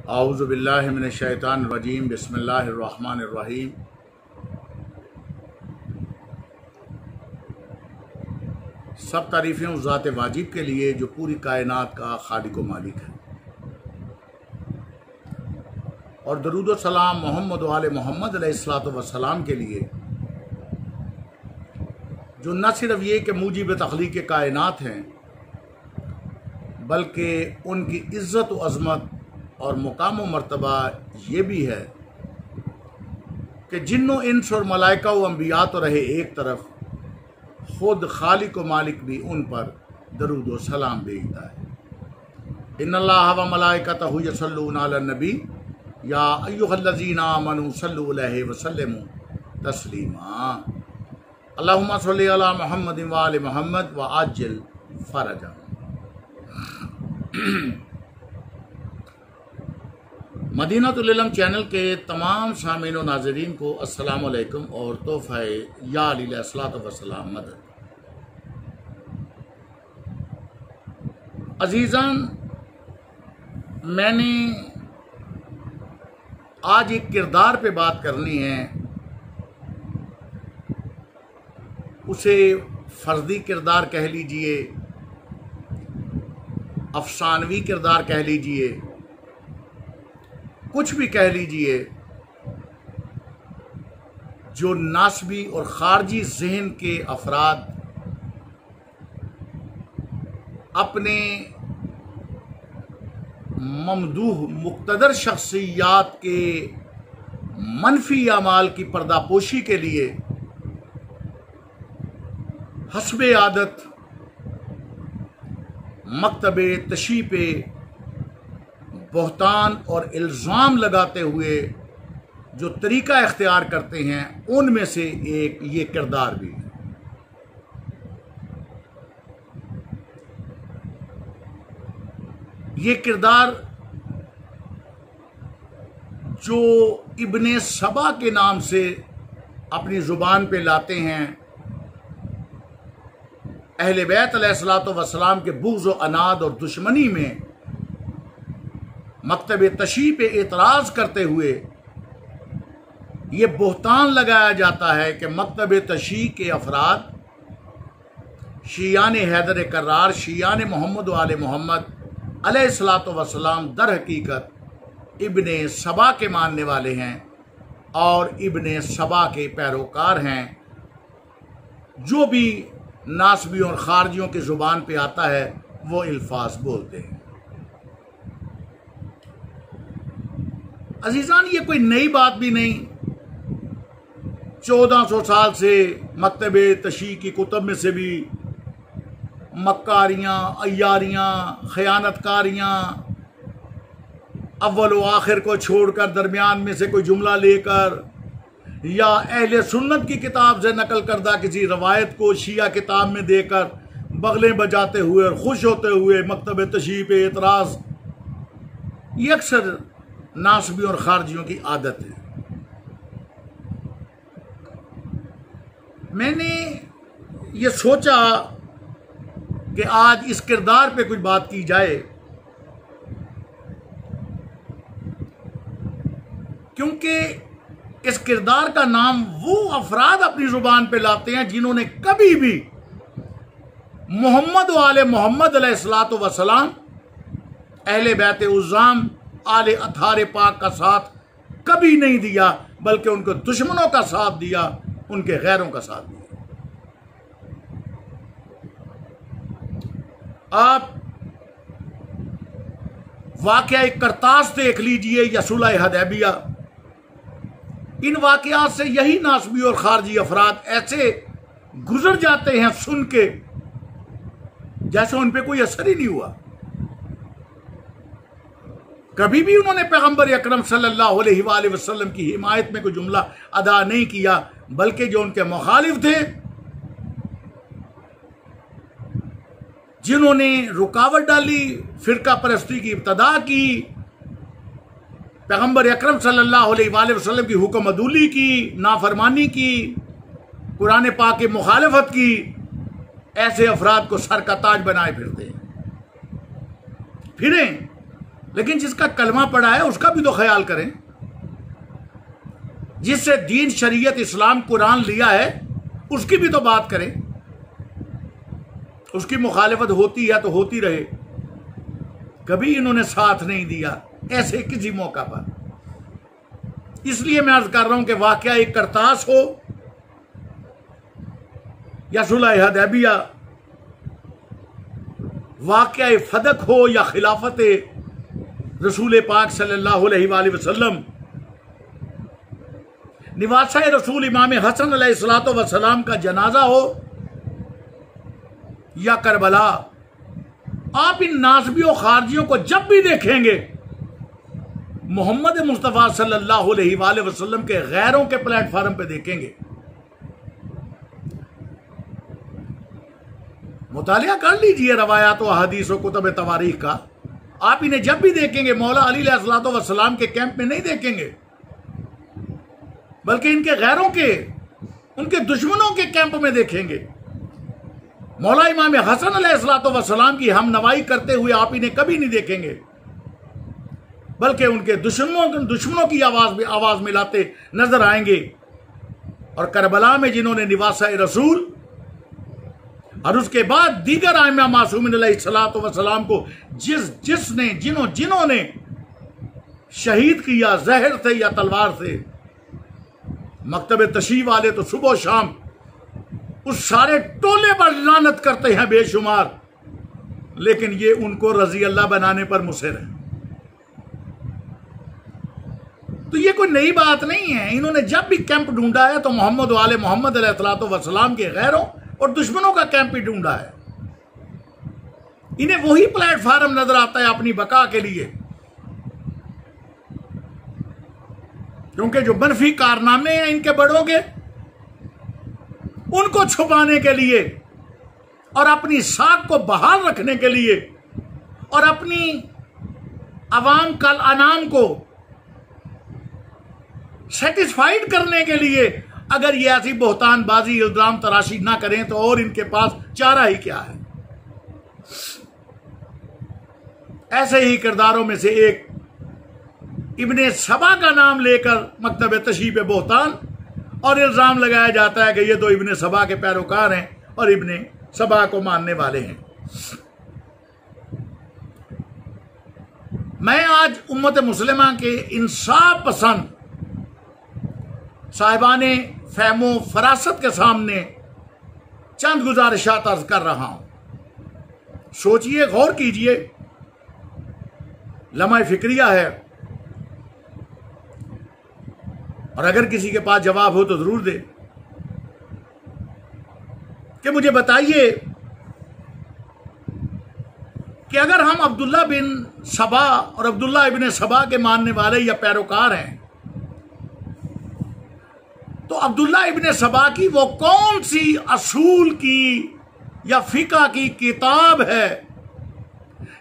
आऊज़ु बिल्लाहि मिनश शैतानिर रजीम बिस्मिल्लाहिर रहमानिर रहीम। सब तारीफ़ें उस ज़ात वाजिब के लिए जो पूरी कायनात का खालिक व मालिक है, और दरूद व सलाम मोहम्मद व आले मोहम्मद अलैहिस्सलातु वस्सलाम के लिए जो न सिर्फ ये कि मूजिब तख्लीक़ कायनात हैं, बल्कि उनकी इज़्ज़त व अज़मत और मुकाम व मर्तबा ये भी है कि जिन्नो इंस और मलाइका व अंबिया तो रहे एक तरफ, खुद खालिक व मालिक भी उन पर दरूद व सलाम भेजता है। इन्नल्लाह व मलाइकतहु यसल्लूना अलन नबी या अय्युहल्लज़ीना आमनू सल्लु अलैहि व सल्लिमू तस्लीमा। अल्लाहुम्मा सल्लि अला मुहम्मद व आले मुहम्मद व आज्जिल फरजा। मदीनातुल इल्म चैनल के तमाम सामीन व नाज़रीन को अस्सलाम वालेकुम और तोहफ़े या अली अलैहिस्सलातु वस्सलाम मदद। अज़ीज़ान, मैंने आज एक किरदार पे बात करनी है। उसे फर्जी किरदार कह लीजिए, अफसानवी किरदार कह लीजिए, कुछ भी कह लीजिए, जो नासबी और खारजी जहन के अफराद अपने ममदूह मुक्तदर शख्सियात के मनफी अमाल की पर्दापोशी के लिए हस्बे आदत मकतबे तशी पे बहतान और इल्ज़ाम लगाते हुए जो तरीका इख्तियार करते हैं, उनमें से एक ये किरदार भी है। ये किरदार जो इब्ने सबा के नाम से अपनी ज़ुबान पे लाते हैं, अहले बैत अलैहिस्सलातु वस्सलाम के बुग़्ज़ व अनाद और दुश्मनी में मकतब तशी पे एतराज़ करते हुए ये बहतान लगाया जाता है कि मकतब तशी के अफराद शियान हैदर कर्रार, शियान मोहम्मद व आले मोहम्मद अलैहिस्सलातु वस्सलाम दर हकीकत इब्ने सबा के मानने वाले हैं और इब्ने सबा के पैरोकार हैं। जो भी नासबी और खारजियों की ज़ुबान पे आता है वो अल्फाज बोलते हैं। अजीज़ान, ये कोई नई बात भी नहीं। 1400 साल से मकतब तशी की कुतुब में से भी मक्कारियाँ, अय्यारियाँ, खयानतकारियाँ, अव्वल व आखिर को छोड़कर दरमियान में से कोई जुमला लेकर या अहले सुन्नत की किताब से नकल करदा किसी रवायत को शिया किताब में देकर बगलें बजाते हुए और खुश होते हुए मकतब तशी पे एतराज़, ये अक्सर नासबी और खारजियों की आदत है। मैंने ये सोचा कि आज इस किरदार पे कुछ बात की जाए, क्योंकि इस किरदार का नाम वो अफराद अपनी ज़ुबान पे लाते हैं जिन्होंने कभी भी मोहम्मद व आले मोहम्मद अलैहिस्सलातु वस्सलाम, अहले बैत उज़्ज़ाम, आले अथार पाक का साथ कभी नहीं दिया, बल्कि उनके दुश्मनों का साथ दिया, उनके गैरों का साथ दिया। आप वाक़या करतास देख लीजिए या सुलह हुदैबिया। इन वाक़यात से यही नासबी और खारजी अफराद ऐसे गुजर जाते हैं सुन के जैसे उन पे कोई असर ही नहीं हुआ। कभी भी उन्होंने पैगंबर अकरम सल्लल्लाहु अलैहि वसल्लम की हिमायत में कोई जुमला अदा नहीं किया, बल्कि जो उनके मुखालिफ थे, जिन्होंने रुकावट डाली, फिरका परस्ती की इब्तदा की, पैगंबर अकरम सल्लल्लाहु अलैहि वसल्लम की हुक्म अदूली की, नाफरमानी की, कुरान पाक की मुखालफत की, ऐसे अफराद को सर का ताज बनाए फिरते हैं। लेकिन जिसका कलमा पड़ा है उसका भी तो ख्याल करें। जिससे दीन, शरीयत, इस्लाम, कुरान लिया है उसकी भी तो बात करें। उसकी मुखालिफत होती है तो होती रहे, कभी इन्होंने साथ नहीं दिया ऐसे किसी मौका पर। इसलिए मैं अर्ज कर रहा हूं कि वाकया एक करतास हो या सुलह हुदैबिया, वाकया फदक हो या खिलाफत रसूल पाक सल्लल्लाहु अलैहि वसल्लम, निवासा रसूल इमाम हसन अलैहिस्सलातु वस्सलाम का जनाजा हो या करबला, आप इन नासबियों खारजियों को जब भी देखेंगे मोहम्मद मुस्तफ़ा सल्लल्लाहु अलैहि वसल्लम के गैरों के प्लेटफार्म पे देखेंगे। मुतालिया कर लीजिए रवायात व हदीस व कुतुब तवारीख का। आप इन्हें जब भी देखेंगे मौला अली अलैहिस्सलातु वस्सलाम के कैंप में नहीं देखेंगे, बल्कि इनके गैरों के, उनके दुश्मनों के कैंप में देखेंगे। मौला इमाम हसन अलैहिस्सलातु वस्सलाम की हम नवाई करते हुए आप इन्हें कभी नहीं देखेंगे, बल्कि उनके दुश्मनों की आवाज मिलाते नजर आएंगे। और करबला में जिन्होंने निवासा रसूल और उसके बाद दीगर आइमा मासूमिन अलैहिस्सलातु वस्सलाम को जिन्होंने शहीद किया, जहर से या तलवार से, मकतब तशरीफ वाले तो सुबह शाम उस सारे टोले पर लानत करते हैं बेशुमार, लेकिन ये उनको रजी अल्लाह बनाने पर मुसर है। तो ये कोई नई बात नहीं है। इन्होंने जब भी कैंप ढूंढा है तो मोहम्मद वाले मोहम्मद अलैहिस्सलातु वस्सलाम के गैरों और दुश्मनों का कैंप ही ढूंढा है। इन्हें वही प्लेटफार्म नजर आता है अपनी बका के लिए, क्योंकि जो मनफी कारनामे हैं इनके बड़ों के, उनको छुपाने के लिए और अपनी साख को बहाल रखने के लिए और अपनी अवाम कल अनाम को सेटिस्फाइड करने के लिए अगर ये ऐसी बोहतानबाजी, इल्जाम तराशी ना करें तो और इनके पास चारा ही क्या है। ऐसे ही किरदारों में से एक इब्ने सबा का नाम लेकर मकतब तशरीफ पे बोहतान और इल्जाम लगाया जाता है कि ये तो इब्ने सबा के पैरोकार हैं और इब्ने सबा को मानने वाले हैं। मैं आज उम्मत मुस्लिमा के इंसाफ पसंद साहिबाने फहमो फरासत के सामने चंद गुजारिशात अर्ज कर रहा हूं। सोचिए, गौर कीजिए, लम्हा फिक्रिया है, और अगर किसी के पास जवाब हो तो जरूर दे कि मुझे बताइए कि अगर हम अब्दुल्ला बिन सबा और अब्दुल्ला इब्ने सबा के मानने वाले या पैरोकार हैं, तो अब्दुल्ला इब्ने सबा की वो कौन सी असूल की या फिका की किताब है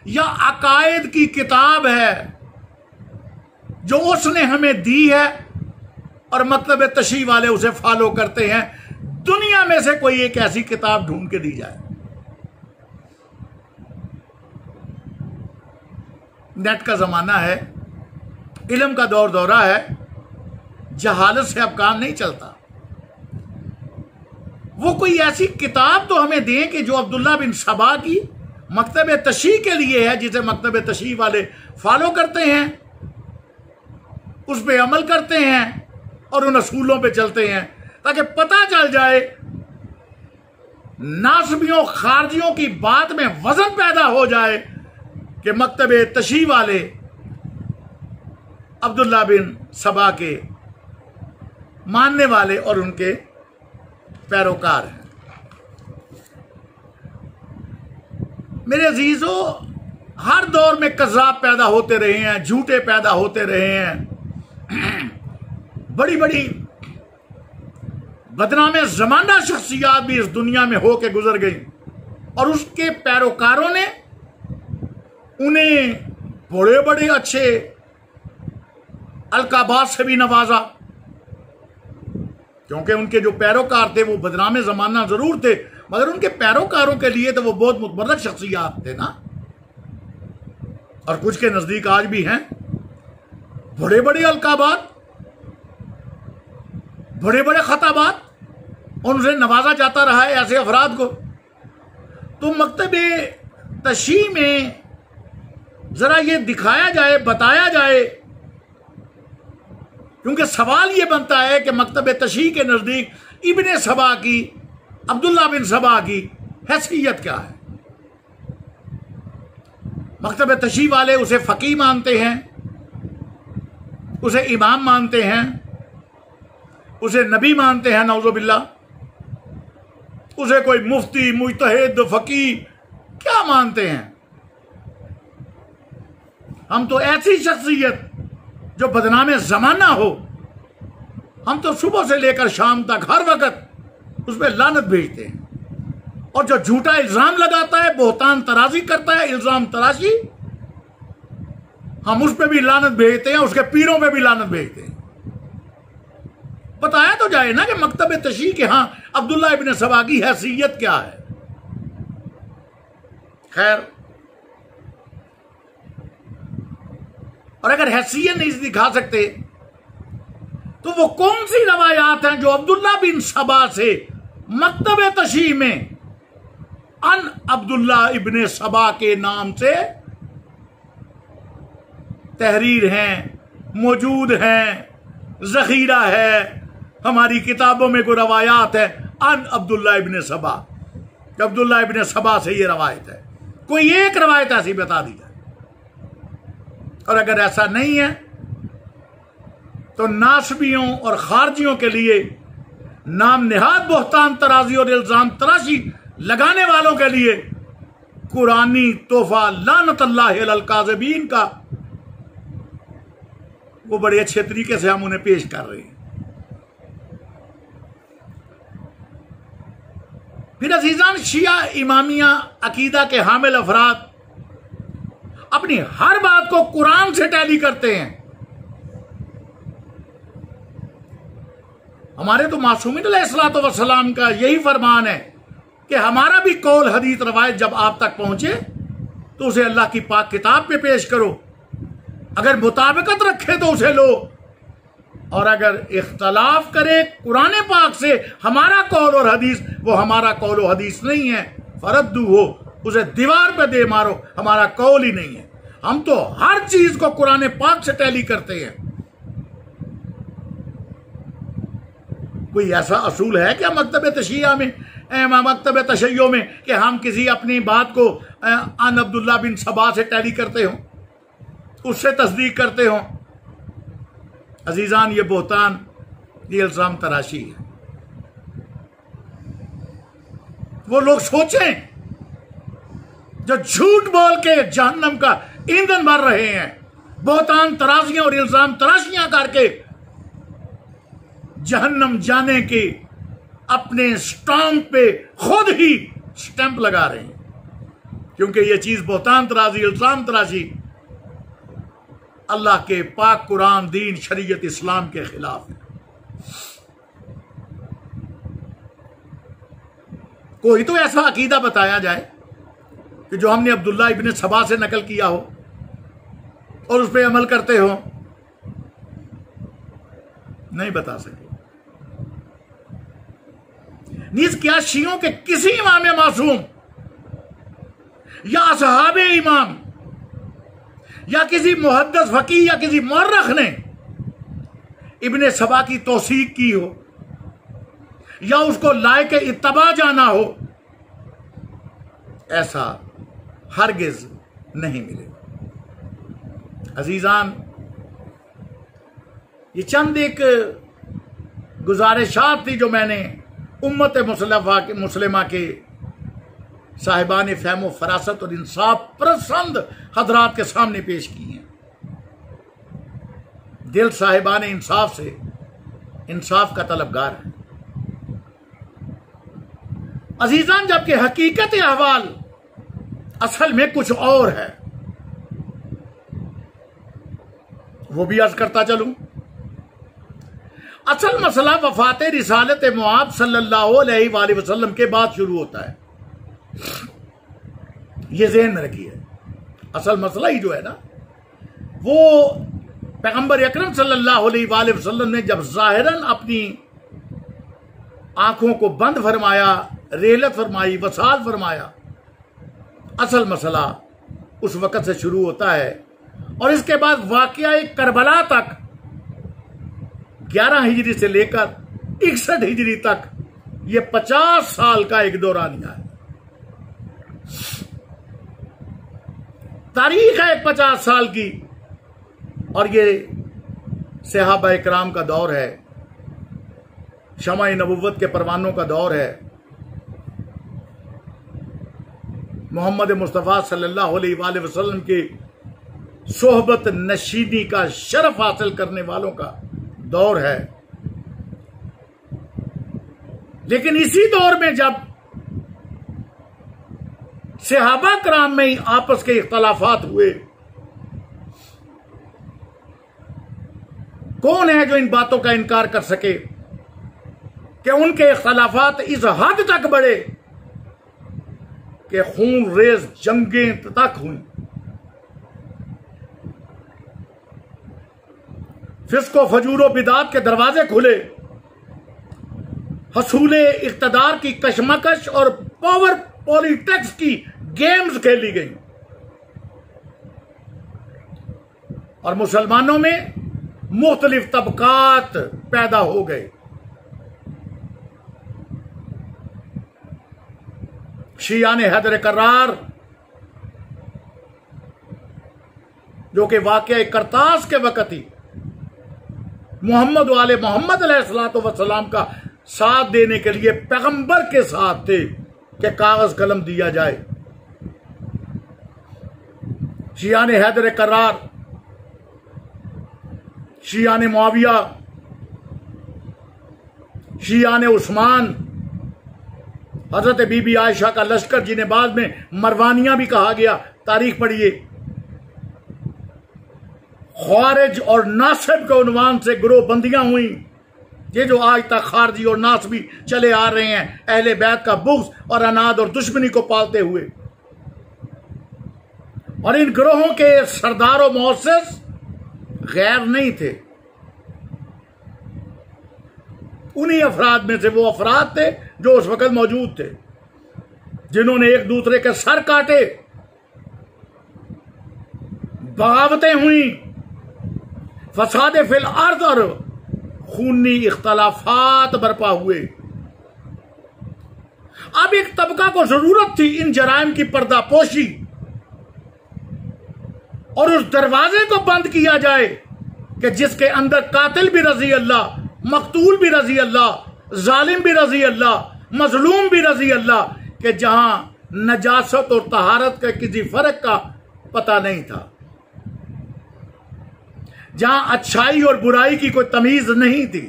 या अकायद की किताब है जो उसने हमें दी है और मतलब तशरीफ वाले उसे फॉलो करते हैं? दुनिया में से कोई एक ऐसी किताब ढूंढ के दी जाए। नेट का जमाना है, इल्म का दौर दौरा है, जहालत से अब काम नहीं चलता। वो कोई ऐसी किताब तो हमें दें कि जो अब्दुल्ला बिन सबा की मकतब तशरीह के लिए है, जिसे मकतब तशरीह वाले फॉलो करते हैं, उस पर अमल करते हैं और उन असूलों पे चलते हैं, ताकि पता चल जाए, नासबियों खारजियों की बात में वजन पैदा हो जाए कि मकतब तशरीह वाले अब्दुल्ला बिन सबा के मानने वाले और उनके पैरोकार हैं। मेरे अजीजों, हर दौर में कज़ाब पैदा होते रहे हैं, झूठे पैदा होते रहे हैं, बड़ी बड़ी बदनामे जमाना शख्सियात भी इस दुनिया में होके गुजर गई और उसके पैरोकारों ने उन्हें बड़े बड़े अच्छे अलकाबात से भी नवाजा, क्योंकि उनके जो पैरोकार थे वो बदनामे जमाना जरूर थे, मगर उनके पैरोकारों के लिए तो वो बहुत मुतबर्रक शख्सियात थे ना। और कुछ के नजदीक आज भी हैं बड़े बड़े अलकाबात, बड़े बड़े खताबात, उनसे नवाजा जाता रहा है ऐसे अफराद को। तो मकतबे तशरीह में जरा ये दिखाया जाए, बताया जाए, क्योंकि सवाल ये बनता है कि मकतबे तशरीह के नजदीक इब्ने सबा की, अब्दुल्ला बिन सबा की हैसियत क्या है। मकतबे तशरीह वाले उसे फकीह मानते हैं, उसे इमाम मानते हैं, उसे नबी मानते हैं, नौजुबिल्लाह, उसे कोई मुफ्ती, मुज्तहिद, फकीह क्या मानते हैं। हम तो ऐसी शख्सियत जो बदनाम जमाना हो, हम तो सुबह से लेकर शाम तक हर वक्त उस पर लानत भेजते हैं। और जो झूठा इल्जाम लगाता है, बोहतान तराजी करता है, इल्जाम तराशी, हम उस पर भी लानत भेजते हैं, उसके पीरों पे भी लानत भेजते हैं। बताया तो जाए ना कि मकतब तशरीह के यहां अब्दुल्ला इब्ने सबा की हैसियत क्या है। खैर, और अगर हैसियत नहीं दिखा सकते तो वो कौन सी रवायात हैं जो अब्दुल्ला बिन सबा से मकतब तशरीह में अन अब्दुल्ला इब्ने सबा के नाम से तहरीर हैं, मौजूद हैं, जखीरा है, हमारी किताबों में कोई रवायात है अन अब्दुल्ला इब्ने सबा, अब्दुल्ला इब्ने सबा से ये रवायत है, कोई एक रवायत ऐसी बता दी जाए। और अगर ऐसा नहीं है तो नासबियों और खारजियों के लिए, नाम निहाद बोहतान तराजी और इल्जाम तराशी लगाने वालों के लिए कुरानी तोहफा लानतुल्लाह अलल काज़िबीन का वो बड़े अच्छे तरीके से हम उन्हें पेश कर रहे हैं। फिर अजीजान, शिया इमामिया अकीदा के हामिल अफराद अपनी हर बात को कुरान से टैली करते हैं। हमारे तो मासूमीन अलैहिस्सलातु वस्सलाम का यही फरमान है कि हमारा भी कौल हदीस रवायत जब आप तक पहुंचे तो उसे अल्लाह की पाक किताब पे पेश करो, अगर मुताबिकत रखे तो उसे लो, और अगर इख्तलाफ करे कुरान पाक से हमारा कौल और हदीस, वो हमारा कौल और हदीस नहीं है, फरद्दू हो, उसे दीवार पे दे मारो, हमारा कौल ही नहीं है। हम तो हर चीज को कुरान पाक से टैली करते हैं। कोई ऐसा असूल है क्या मकतब तशय्युह में, मकतब तशय्युह में, कि हम किसी अपनी बात को अन अब्दुल्ला बिन सबा से टैली करते हो, उससे तस्दीक करते हो? अजीजान, ये बोहतान, ये इल्जाम तराशी है। वो लोग सोचें जो झूठ बोल के जहन्नम का ईंधन भर रहे हैं, बोहतान तराजियां और इल्जाम तराशियां करके जहन्नम जाने के अपने स्टैंप पे खुद ही स्टैंप लगा रहे हैं, क्योंकि ये चीज बोहतान तराजी, इल्जाम तराशी अल्लाह के पाक कुरान, दीन, शरीयत इस्लाम के खिलाफ है। कोई तो ऐसा अकीदा बताया जाए कि जो हमने अब्दुल्ला इब्ने सबा से नकल किया हो और उस पर अमल करते हो। नहीं बता सके। नीज क्या शियों के किसी इमाम मासूम या असहाबे इमाम या किसी मुहद्दिस फकीह या किसी मुअर्रिख ने इब्ने सबा की तौसीक की हो या उसको लायक इत्तबा जाना हो, ऐसा हरगिज नहीं मिलेगा। अजीजान, ये चंद एक गुजारिशात थी जो मैंने उम्मत मुस्लिमा के साहिबान फहम फरासत और इंसाफ पसंद हजरात के सामने पेश की हैं। दिल साहिबान इंसाफ से इंसाफ का तलबगार है। अजीजान, जबकि हकीकत अहवाल असल में कुछ और है, वो भी अर्ज करता चलूं। असल मसला वफात रिसालत मुआब सल्लल्लाहु अलैहि वसल्लम के बाद शुरू होता है, ये ज़हन में रखिए। असल मसला ही जो है ना, वो पैगंबर अकरम सल्लल्लाहु अलैहि वसल्लम ने जब जाहिरन अपनी आंखों को बंद फरमाया, रेलत फरमाई, वसाल फरमाया, असल मसला उस वक़्त से शुरू होता है। और इसके बाद वाक़या करबला तक 11 हिजरी से लेकर 61 हिजरी तक ये 50 साल का एक दौरानिया है। तारीख है 50 साल की, और ये सहाबा इकराम का दौर है, शमाए नबुव्वत के परवानों का दौर है, मोहम्मद मुस्तफ़ा सल्लल्लाहु अलैहि वसल्लम की सोहबत नशीनी का शरफ हासिल करने वालों का दौर है। लेकिन इसी दौर में जब सहाबा कराम में ही आपस के इख्तलाफात हुए, कौन है जो इन बातों का इनकार कर सके कि उनके इख्तलाफात इस हद तक बढ़े कि खून रेज जंगें तक हुई, फिस्को फजूरो बिदात के दरवाजे खुले, हसूले इख्तदार की कशमकश और पावर पॉलिटिक्स की गेम्स खेली गई, और मुसलमानों में मुख्तलिफ तबकात पैदा हो गए। शियाने हैदर करार, जो कि वाक़या करतास के वक़्त ही मोहम्मद वाले मोहम्मद अलैहिस्सलातु वस्सलाम का साथ देने के लिए पैगंबर के साथ थे कि कागज कलम दिया जाए। शियाने हैदर करार, शियाने मुआविया, शियाने उस्मान, हजरत बीबी आयशा का लश्कर, जिन्हें बाद में मरवानिया भी कहा गया, तारीख पढ़िए। ख्वारिज और नासिब के उन्वान से ग्रोह बंदियां हुई, ये जो आज तक खारजी और नासबी चले आ रहे हैं, अहले बैत का बुग़्ज़ और अनाद और दुश्मनी को पालते हुए। और इन ग्रोहों के सरदार और मुअस्सिस गैर नहीं थे, उन्हीं अफराद में से वो अफराद थे जो उस वक्त मौजूद थे, जिन्होंने एक दूसरे के सर काटे, बगावतें हुई, फसाद फिल अर्द और खूनी इख्तलाफात बरपा हुए। अब एक तबका को जरूरत थी इन जराइम की पर्दापोशी, और उस दरवाजे को बंद किया जाए कि जिसके अंदर कातिल भी रजी अल्लाह, मकतूल भी रजी अल्लाह, जालिम भी रजी अल्लाह, मजलूम भी रजी अल्लाह, कि जहां नजासत और तहारत के किसी फर्क का पता नहीं था, जहां अच्छाई और बुराई की कोई तमीज नहीं थी,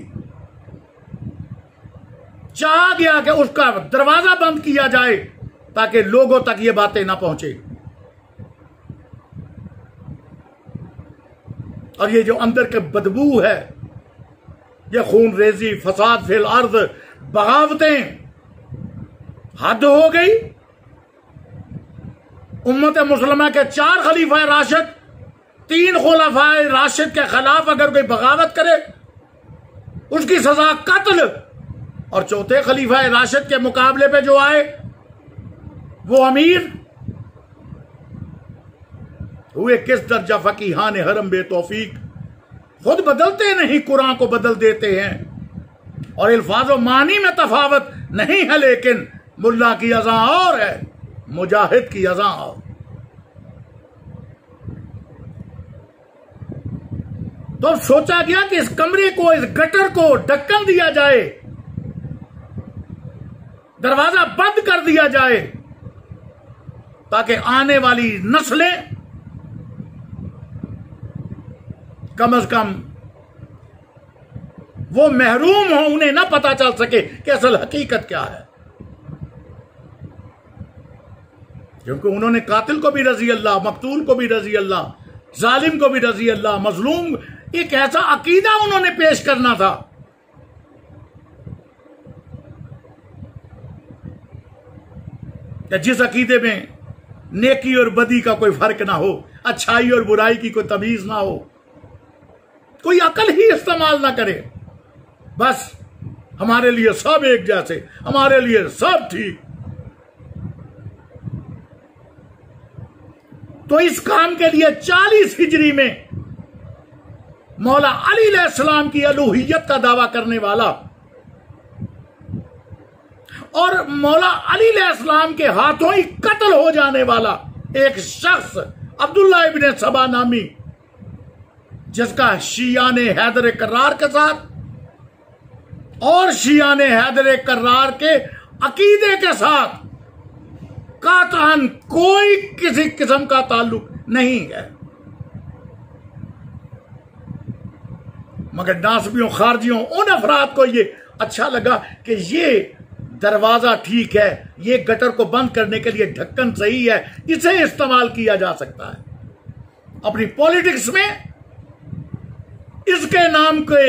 चाहा गया कि उसका दरवाजा बंद किया जाए ताकि लोगों तक ये बातें ना पहुंचे। और ये जो अंदर के बदबू है, ये खून रेजी, फसाद फिल अर्द, बगावतें, हद हो गई। उम्मत मुसलमा के 4 खलीफा राशिद, 3 खुलफाए राशिद के खिलाफ अगर कोई बगावत करे उसकी सजा कत्ल, और चौथे खलीफा राशिद के मुकाबले पे जो आए वो अमीर हुए किस दर्जा फकीहान हरम बेतौफीक, खुद बदलते नहीं, कुरान को बदल देते हैं। और अल्फाज मानी में तफावत नहीं है, लेकिन मुल्ला की अज़ा और है, मुजाहिद की अज़ा और। तो अब सोचा गया कि इस कमरे को, इस गटर को ढक्कन दिया जाए, दरवाजा बंद कर दिया जाए, ताकि आने वाली नस्लें कम से कम वो महरूम हो, उन्हें ना पता चल सके कि असल हकीकत क्या है। क्योंकि उन्होंने कातिल को भी रजी अल्लाह, मकतूल को भी रजी अल्लाह, जालिम को भी रजी अल्लाह, मजलूम, एक ऐसा अकीदा उन्होंने पेश करना था कि जिस अकीदे में नेकी और बदी का कोई फर्क ना हो, अच्छाई और बुराई की कोई तमीज ना हो, कोई अकल ही इस्तेमाल ना करे, बस हमारे लिए सब एक जैसे, हमारे लिए सब ठीक। तो इस काम के लिए 40 हिजरी में मौला अली अलैहिस्सलाम की अलूहियत का दावा करने वाला और मौला अली अलैहिस्सलाम के हाथों ही कत्ल हो जाने वाला एक शख्स अब्दुल्ला इब्ने सबा नामी, जिसका शिया ने हैदर कर्रार के साथ और शिया ने हैदर कर्रार के अकीदे के साथ कातअन कोई किसी किस्म का ताल्लुक नहीं है, मगर नासबियों खारजियों उन अफराद को ये अच्छा लगा कि ये दरवाजा ठीक है, ये गटर को बंद करने के लिए ढक्कन सही है, इसे इस्तेमाल किया जा सकता है। अपनी पॉलिटिक्स में इसके नाम के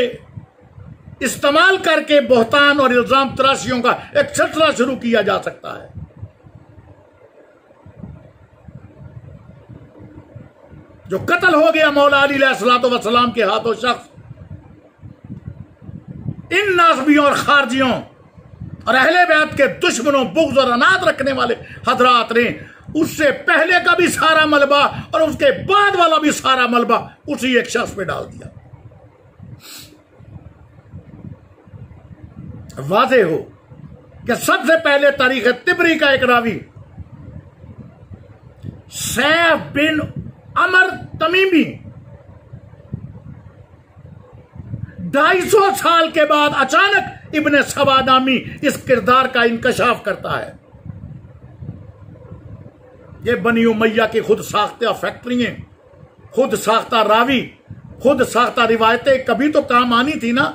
इस्तेमाल करके बोहतान और इल्जाम तराशियों का एक सिलसिला शुरू किया जा सकता है। जो कत्ल हो गया मौला अली अलैहिस्सलाम के हाथों शख्स, इन नासबियों और खारजियों और अहले बैत के दुश्मनों, बुग़्ज़ और अनाद रखने वाले हजरात ने उससे पहले का भी सारा मलबा और उसके बाद वाला भी सारा मलबा उसी एक शख्स पे डाल दिया। वाज़ेह हो कि सबसे पहले तारीख तिबरी का एक रावी सैफ बिन अमर तमीमी 250 साल के बाद अचानक इब्ने सबा नामी इस किरदार का इंकशाफ करता है। ये बनी उमैया की खुद साख्ता फैक्ट्रियां, खुद साख्ता रावी, खुद साख्ता रिवायतें कभी तो काम आनी थी ना,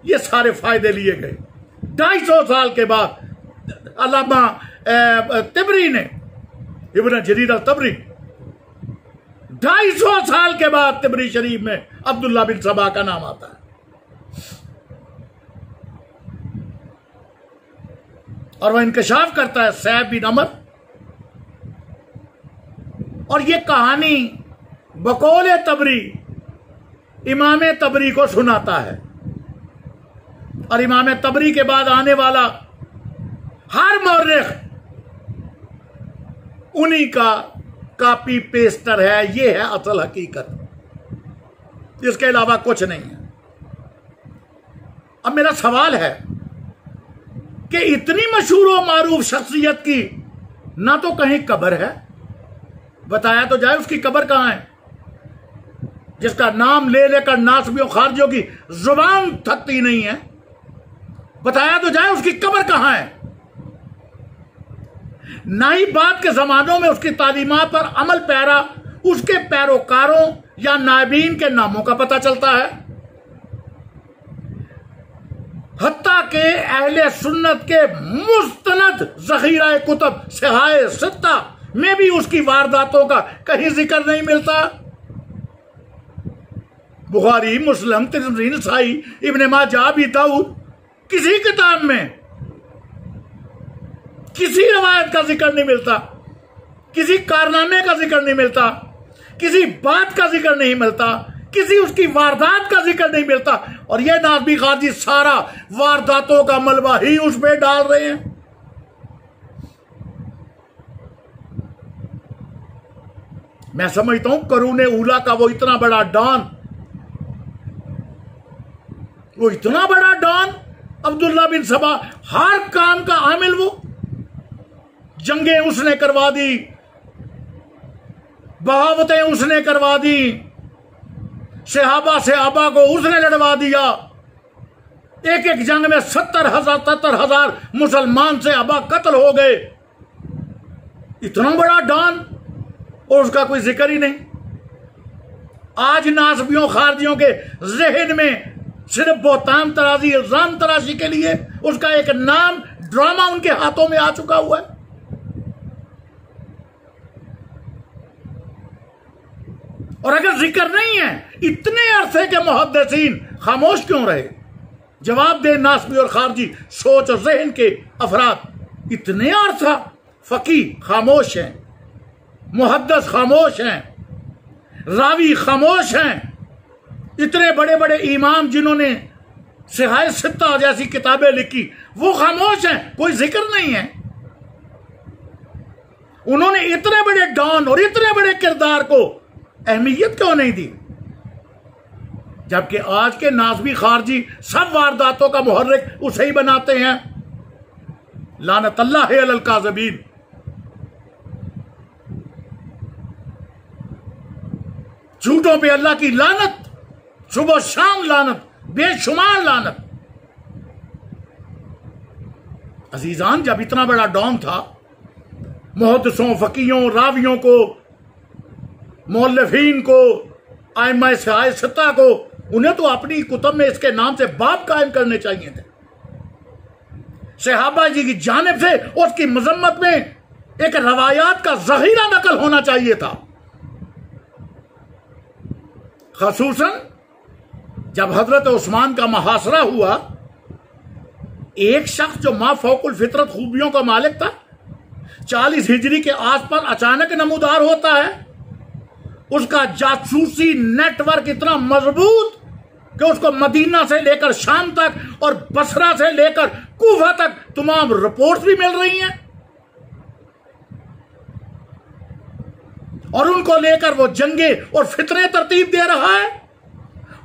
ये सारे फायदे लिए गए। 250 साल के बाद अल्लामा तिबरी ने, इब्न जरीर अल-तबरी, 250 साल के बाद तिबरी शरीफ में अब्दुल्ला बिन सबा का नाम आता है। और वह इंकशाफ करता है सैफ बिन अमर, और यह कहानी बकौल तबरी इमाम तबरी को सुनाता है। और इमाम तबरी के बाद आने वाला हर मौर्रिख उन्हीं का कॉपी पेस्टर है। ये है असल हकीकत, इसके अलावा कुछ नहीं है। अब मेरा सवाल है कि इतनी मशहूर और मारूफ शख्सियत की ना तो कहीं कब्र है, बताया तो जाए उसकी कब्र कहां है, जिसका नाम ले लेकर नासबियों खारजियों की जुबान थकती नहीं है। बताया तो जाए उसकी कब्र कहां है। ना ही बाद के जमानों में उसकी तालीमात पर अमल पैरा उसके पैरोकारों या नायबीन के नामों का पता चलता है। हत्ता के अहले सुन्नत के मुस्तनद ज़ख़ीरा कुतुब सिहाए सित्ता में भी उसकी वारदातों का कहीं जिक्र नहीं मिलता। बुखारी, मुस्लिम, तिरमिज़ी, नसाई, इब्ने माजा, अबी दाऊद, किसी किताब में किसी रवायत का जिक्र नहीं मिलता, किसी कारनामे का जिक्र नहीं मिलता, किसी बात का जिक्र नहीं मिलता, किसी उसकी वारदात का जिक्र नहीं मिलता। और ये नासबी खारजी सारा वारदातों का मलबा ही उस पे डाल रहे हैं। मैं समझता हूं करूने उला का वो इतना बड़ा डॉन, वो इतना बड़ा डॉन अब्दुल्ला बिन सबा, हर काम का आमिल वो। जंगें उसने करवा दी, बगावतें उसने करवा दी, सहाबा को उसने लड़वा दिया। एक एक जंग में 70,000 मुसलमान सहाबा कत्ल हो गए। इतना बड़ा डॉन और उसका कोई जिक्र ही नहीं। आज नासबियों खारजियों के जहन में सिर्फ बोहतान तराजी, इल्जाम तराशी के लिए उसका एक नाम, ड्रामा उनके हाथों में आ चुका हुआ है। और अगर जिक्र नहीं है, इतने अरसे के मुहद्दिसीन खामोश क्यों रहे? जवाब दे नासबी और खारजी सोच और जहन के अफराद। इतने अरसा फकी खामोश हैं, मुहद्दिस खामोश हैं, रावी खामोश हैं, इतने बड़े बड़े इमाम जिन्होंने सिहाए सित्ता जैसी किताबें लिखी वो खामोश हैं, कोई जिक्र नहीं है। उन्होंने इतने बड़े डॉन और इतने बड़े किरदार को अहमियत क्यों नहीं दी, जबकि आज के नाज़मी खारजी सब वारदातों का मुहर्रिक उसे ही बनाते हैं। लानतल्लाह अलल काज़िबीन। झूठों पे अल्लाह की लानत, सुबह शाम लानत, बेशुमार लानत। अजीजान, जब इतना बड़ा डॉन था, मुहद्दिसों, फकीयों, रावियों को, मौलवीन को, आइम्मा सिहाए सित्ता को, उन्हें तो अपनी कुतुब में इसके नाम से बाब कायम करने चाहिए थे। सहाबा जी की जानिब से उसकी मजम्मत में एक रवायात का जहीरा नकल होना चाहिए था। खसूसन जब हजरत उस्मान का मुहासरा हुआ, एक शख्स जो मा फौकुल फितरत खूबियों का मालिक था, 40 हिजरी के आसपास अचानक नमूदार होता है। उसका जासूसी नेटवर्क इतना मजबूत कि उसको मदीना से लेकर शाम तक और बसरा से लेकर कूफा तक तमाम रिपोर्ट्स भी मिल रही हैं, और उनको लेकर वो जंगे और फितरे तरतीब दे रहा है।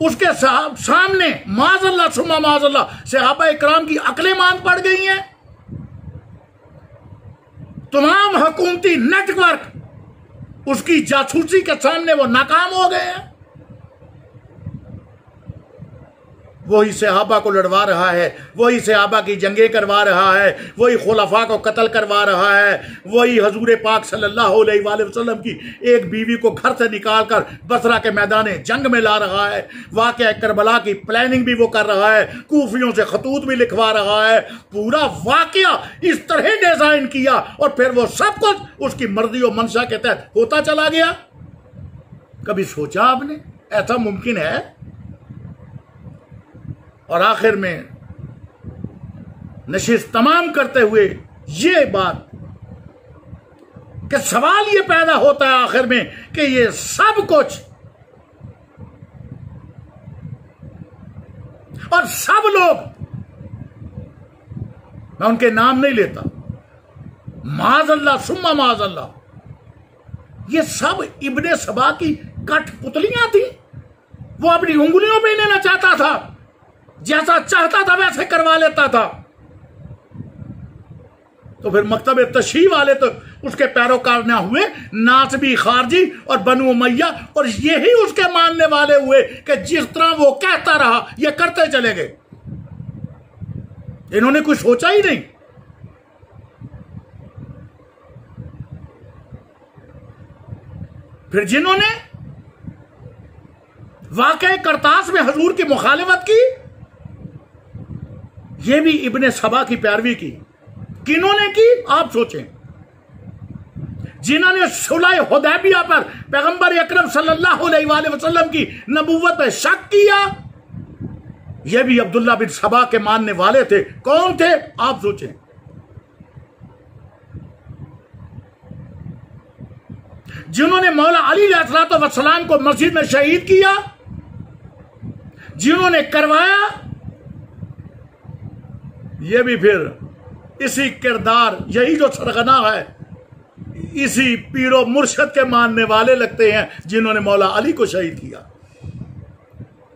उसके सामने माज़अल्लाह सुम्मा माज़अल्लाह सहाबा इकराम की अक्लें मांद पड़ गई हैं। तमाम हुकूमती नेटवर्क उसकी जासूसी के सामने वो नाकाम हो गए हैं। वही सहाबा को लड़वा रहा है, वही सहाबा की जंगें करवा रहा है, वही खुलफा को कत्ल करवा रहा है, वही हजूर पाक सल्लल्लाहु अलैहि वसल्लम की एक बीवी को घर से निकालकर बसरा के मैदान जंग में ला रहा है। वाक़या करबला की प्लानिंग भी वो कर रहा है, कूफियों से खतूत भी लिखवा रहा है। पूरा वाक़या इस तरह डिजाइन किया और फिर वो सब कुछ उसकी मर्जी और मंशा के तहत होता चला गया। कभी सोचा आपने ऐसा मुमकिन है? और आखिर में नशिस्त तमाम करते हुए ये बात कि सवाल ये पैदा होता है आखिर में कि ये सब कुछ और सब लोग, मैं उनके नाम नहीं लेता, माज़अल्लाह सुम्मा माज़अल्लाह, ये सब इब्ने सबा की कठपुतलियां थी। वो अपनी उंगलियों पे लेना चाहता था, जैसा चाहता था वैसे करवा लेता था। तो फिर मकतब तशरीह वाले तो उसके पैरोकार ना हुए, नासबी खारजी और बनु उमैया, और यही उसके मानने वाले हुए कि जिस तरह वो कहता रहा ये करते चले गए। इन्होंने कुछ सोचा ही नहीं। फिर जिन्होंने वाकई करतास में हजूर की मुखालिफत की, ये भी इब्ने सबा की पैरवी की। किन्होंने की आप सोचें? जिन्होंने सुलह हुदैबिया पर पैगंबर अकरम सल्लल्लाहु अलैहि वसल्लम की नबूवत पर शक किया, ये भी अब्दुल्ला बिन सबा के मानने वाले थे। कौन थे आप सोचें? जिन्होंने मौला अली अलैहिस्सलाम को मस्जिद में शहीद किया, जिन्होंने करवाया, ये भी फिर इसी किरदार, यही जो सरगना है, इसी पीरो मुर्शद के मानने वाले लगते हैं जिन्होंने मौला अली को शहीद किया,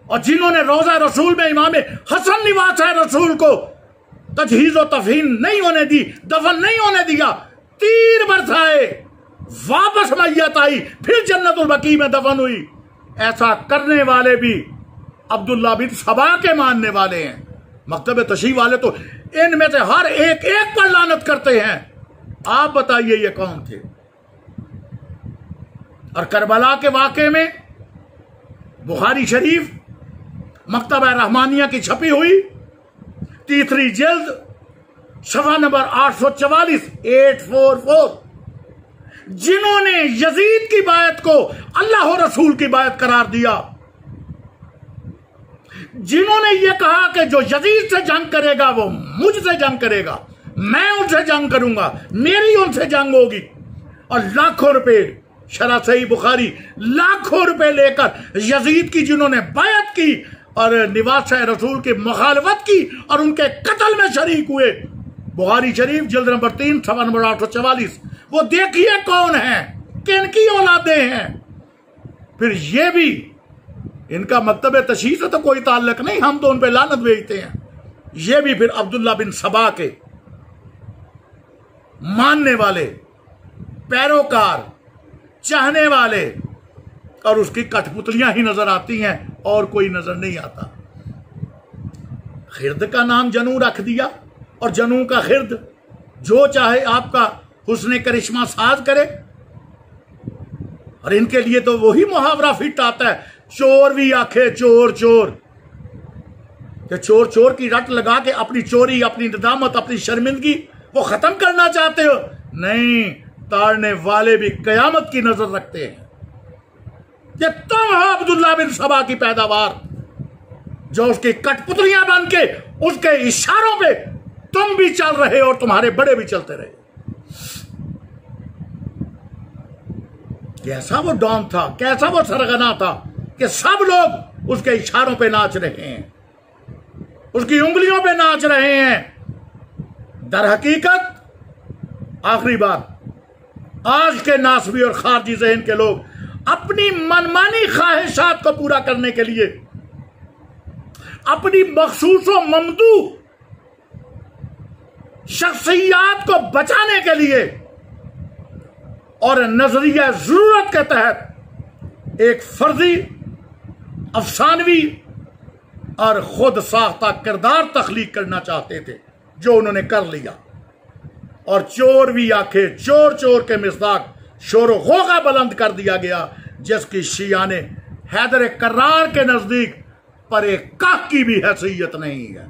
और जिन्होंने रोजा रसूल में इमाम हसन निवास है रसूल को तजहीज और तफहीन नहीं होने दी, दफन नहीं होने दिया। तीर बरसाए, वापस मैयत आई, फिर जन्नतुल बकी में दफन हुई। ऐसा करने वाले भी अब्दुल्ला बिन सबा के मानने वाले हैं। मकतब तशरीह वाले तो इनमें से हर एक एक पर लानत करते हैं। आप बताइए ये कौन थे? और करबला के वाक़े में बुखारी शरीफ मकतब रहमानिया की छपी हुई 3 जिल्द सफा नंबर 844 844, जिन्होंने यजीद की बायत को अल्लाह और रसूल की बायत करार दिया, जिन्होंने ये कहा कि जो यजीद से जंग करेगा वो मुझसे जंग करेगा, मैं उनसे जंग करूंगा, मेरी उनसे जंग होगी, और लाखों रुपए, शरह सही बुखारी, लाखों रुपए लेकर यजीद की जिन्होंने बैत की और निवास रसूल की मुखालफत की और उनके कत्ल में शरीक हुए। बुखारी शरीफ जिल्द नंबर 3 सफ़ा नंबर 844। वो देखिए कौन है, किन की औलादे हैं। फिर ये भी इनका मकतब तशहीह से तो कोई ताल्लुक नहीं, हम तो उन पे लानत भेजते हैं। ये भी फिर अब्दुल्ला बिन सबा के मानने वाले, पैरोकार, चाहने वाले, और उसकी कठपुतलियां ही नजर आती हैं और कोई नजर नहीं आता। खिर्द का नाम जनू रख दिया और जनू का खिर्द जो चाहे आपका हुस्ने करिश्मा साज करे। और इनके लिए तो वही मुहावरा फिट आता है, चोर भी आखे चोर चोर, कि चोर चोर की रट लगा के अपनी चोरी, अपनी नदामत, अपनी शर्मिंदगी वो खत्म करना चाहते हो। नहीं, ताड़ने वाले भी कयामत की नजर रखते हैं कि तुम हो अब्दुल्ला बिन सबा की पैदावार, जो उसकी कठपुतलियां बन के उसके इशारों पे तुम भी चल रहे और तुम्हारे बड़े भी चलते रहे। कैसा वो डॉन था, कैसा वो सरगना था कि सब लोग उसके इशारों पे नाच रहे हैं, उसकी उंगलियों पे नाच रहे हैं। दर हकीकत आखिरी बात, आज के नासबी और खारजी ज़हन के लोग अपनी मनमानी ख्वाहिशात को पूरा करने के लिए, अपनी मखसूस व ममदू शख्सियात को बचाने के लिए और नजरिया जरूरत के तहत एक फर्जी, अफसानवी और खुद साख्ता किरदार तख्लीक करना चाहते थे, जो उन्होंने कर लिया। और चोर भी आखे चोर चोर के मिसदाक शोर गोगा बुलंद कर दिया गया, जिसकी शियाने हैदर कर्रार के नजदीक पर एक काक की भी हैसियत नहीं है।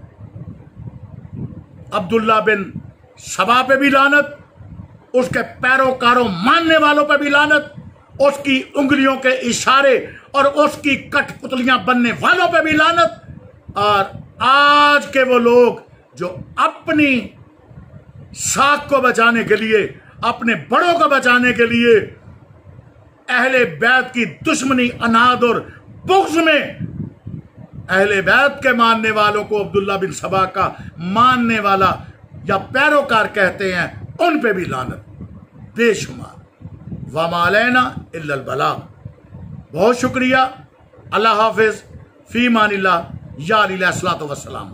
अब्दुल्ला बिन सबा पे भी लानत, उसके पैरोकारों मानने वालों पे भी लानत, उसकी उंगलियों के इशारे और उसकी कठपुतलियां बनने वालों पे भी लानत। और आज के वो लोग जो अपनी साख को बचाने के लिए, अपने बड़ों को बचाने के लिए अहले बैत की दुश्मनी, अनाद और बुग़्ज़ में अहले बैत के मानने वालों को अब्दुल्ला बिन सबा का मानने वाला या पैरोकार कहते हैं, उन पे भी लानत बेशुमार। वमा अलैना इल्लल बलाग। बहुत शुक्रिया। अल्लाह हाफिज, फी मानिल्लाह, या अलैहिस्सलातु वस्सलाम।